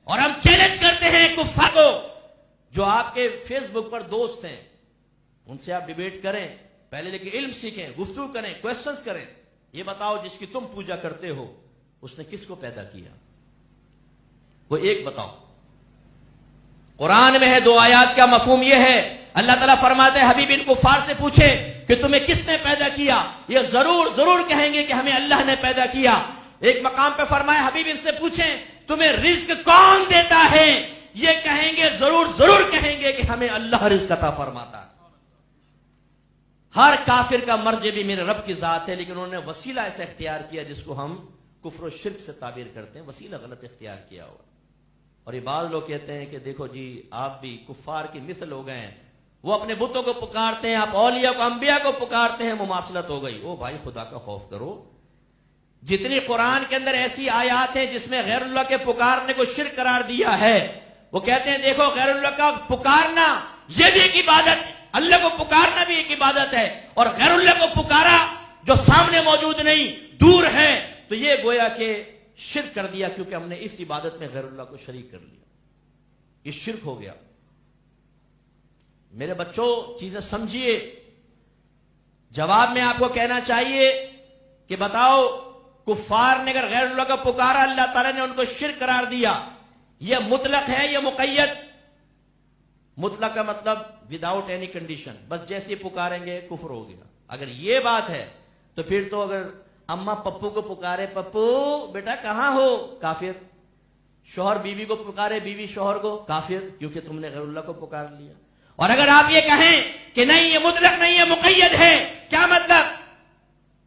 اور ہم چیلنج کرتے ہیں کفار کو جو آپ کے فیس بک پر دوست ہیں، ان سے آپ ڈیبیٹ کریں، پہلے لیکن علم سیکھیں، گفتگو کریں، کوشچنز کریں. یہ بتاؤ جس کی تم پوجا کرتے ہو اس نے کس کو پیدا کیا؟ وہ ایک بتاؤ. قرآن میں ہے 2 آیات کا مفہوم یہ ہے، اللہ تعالیٰ فرماتے ہیں حبیب ان کفار سے پوچھے کہ تمہیں کس نے پیدا کیا، یہ ضرور کہیں گے کہ ہمیں اللہ نے پیدا کیا. ایک مقام پہ فرمایا حبیب ان سے پوچھیں تمہیں رزق کون دیتا ہے، یہ کہیں گے ضرور کہیں گے کہ ہمیں اللہ رزق عطا فرماتا ہے. ہر کافر کا مرجع بھی میرے رب کی ذات ہے، لیکن انہوں نے وسیلہ ایسا اختیار کیا جس کو ہم کفر و شرک سے تعبیر کرتے ہیں، وسیلہ غلط اختیار کیا ہوا. اور یہ بعض لوگ کہتے ہیں کہ دیکھو جی آپ بھی کفار کی مثل ہو گئے ہیں، وہ اپنے بتوں کو پکارتے ہیں، آپ اولیاء کو انبیاء کو پکارتے ہیں، مماثلت ہو گئی. او بھائی خدا کا خوف کرو. جتنی قرآن کے اندر ایسی آیات ہیں جس میں غیر اللہ کے پکارنے کو شرک قرار دیا ہے، وہ کہتے ہیں دیکھو غیر اللہ کا پکارنا یہ بھی ایک عبادت ہے، اللہ کو پکارنا بھی ایک عبادت ہے، اور غیر اللہ کو پکارا جو سامنے موجود نہیں دور ہے تو یہ گویا کہ شرک کر دیا، کیونکہ ہم نے اس عبادت میں غیر اللہ کو شریک کر لیا، یہ شرک ہو گیا. میرے بچوں چیزیں سمجھیے. جواب میں آپ کو کہنا چاہیے کہ بتاؤ کفار نے اگر غیر اللہ کا پکارا، اللہ تعالیٰ نے ان کو شرک قرار دیا، یہ مطلق ہے یا مقید؟ مطلق کا مطلب وداؤٹ اینی کنڈیشن، بس جیسے پکاریں گے کفر ہو گیا. اگر یہ بات ہے تو پھر تو اگر اماں پپو کو پکارے پپو بیٹا کہاں ہو، کافر. شوہر بیوی کو پکارے بیوی شوہر کو، کافر، کیونکہ تم نے غیر اللہ کو پکار لیا. اور اگر آپ یہ کہیں کہ نہیں یہ مطلق نہیں ہے مقید ہے، کیا مطلب؟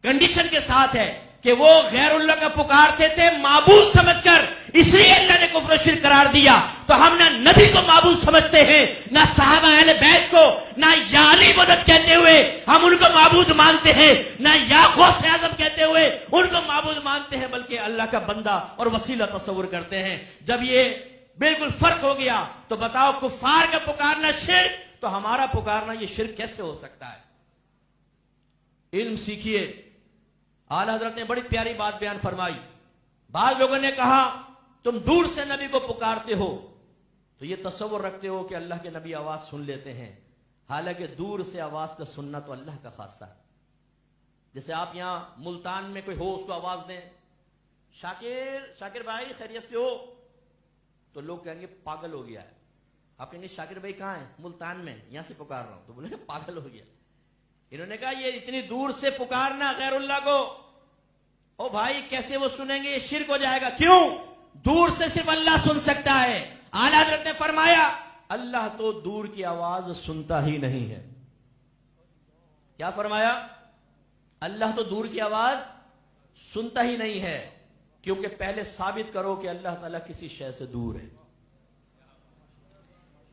کنڈیشن کے ساتھ ہے کہ وہ غیر اللہ کا پکارتے تھے معبود سمجھ کر، اس لیے اللہ نے کفر و شرک قرار دیا. تو ہم نہ نبی کو معبود سمجھتے ہیں، نہ صحابہ اہل بیت کو، نہ یا علی مدد کہتے ہوئے ہم ان کو معبود مانتے ہیں، نہ یا غوث اعظم کہتے ہوئے ان کو معبود مانتے ہیں، بلکہ اللہ کا بندہ اور وسیلہ تصور کرتے ہیں. جب یہ بالکل فرق ہو گیا تو بتاؤ کفار کا پکارنا شرک تو ہمارا پکارنا یہ شرک کیسے ہو سکتا ہے؟ علم سیکھیے. اعلیٰ حضرت نے بڑی پیاری بات بیان فرمائی. بعض لوگوں نے کہا تم دور سے نبی کو پکارتے ہو تو یہ تصور رکھتے ہو کہ اللہ کے نبی آواز سن لیتے ہیں، حالانکہ دور سے آواز کا سننا تو اللہ کا خاصہ ہے. جیسے آپ یہاں ملتان میں کوئی ہو اس کو آواز دیں، شاکر بھائی خیریت سے ہو، تو لوگ کہیں گے پاگل ہو گیا ہے. آپ کہیں گے شاکر بھائی کہاں ہیں؟ ملتان میں، یہاں سے پکار رہا ہوں، تو بولے پاگل ہو گیا. انہوں نے کہا یہ اتنی دور سے پکارنا غیر اللہ کو، او بھائی کیسے وہ سنیں گے، یہ شرک ہو جائے گا. کیوں؟ دور سے صرف اللہ سن سکتا ہے. اعلیٰ حضرت نے فرمایا اللہ تو دور کی آواز سنتا ہی نہیں ہے. کیا فرمایا؟ اللہ تو دور کی آواز سنتا ہی نہیں ہے، کیونکہ پہلے ثابت کرو کہ اللہ تعالیٰ کسی شے سے دور ہے.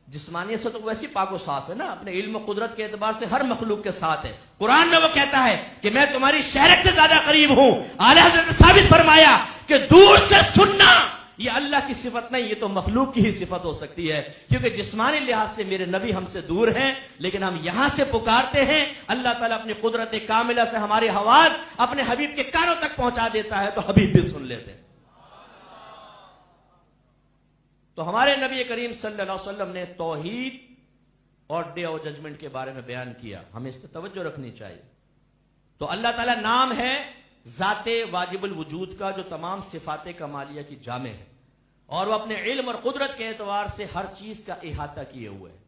جسمانیت سے تو ویسی پاک و صاف ہے نا، اپنے علم و قدرت کے اعتبار سے ہر مخلوق کے ساتھ ہے. قرآن میں وہ کہتا ہے کہ میں تمہاری شہرت سے زیادہ قریب ہوں. اعلیٰ حضرت نے ثابت فرمایا کہ دور سے سننا یہ اللہ کی صفت نہیں، یہ تو مخلوق کی ہی صفت ہو سکتی ہے، کیونکہ جسمانی لحاظ سے میرے نبی ہم سے دور ہیں، لیکن ہم یہاں سے پکارتے ہیں. اللہ تعالیٰ اپنی قدرت کاملہ سے ہماری آواز اپنے حبیب کے کانوں تک پہنچا دیتا ہے، تو حبیب بھی سن لیتے ہیں. تو ہمارے نبی کریم صلی اللہ علیہ وسلم نے توحید اور ڈے آف ججمنٹ کے بارے میں بیان کیا، ہمیں اس پہ توجہ رکھنی چاہیے. تو اللہ تعالیٰ نام ہے ذات واجب الوجود کا جو تمام صفات کمالیہ کی جامع ہے، اور وہ اپنے علم اور قدرت کے اعتبار سے ہر چیز کا احاطہ کیے ہوئے ہے.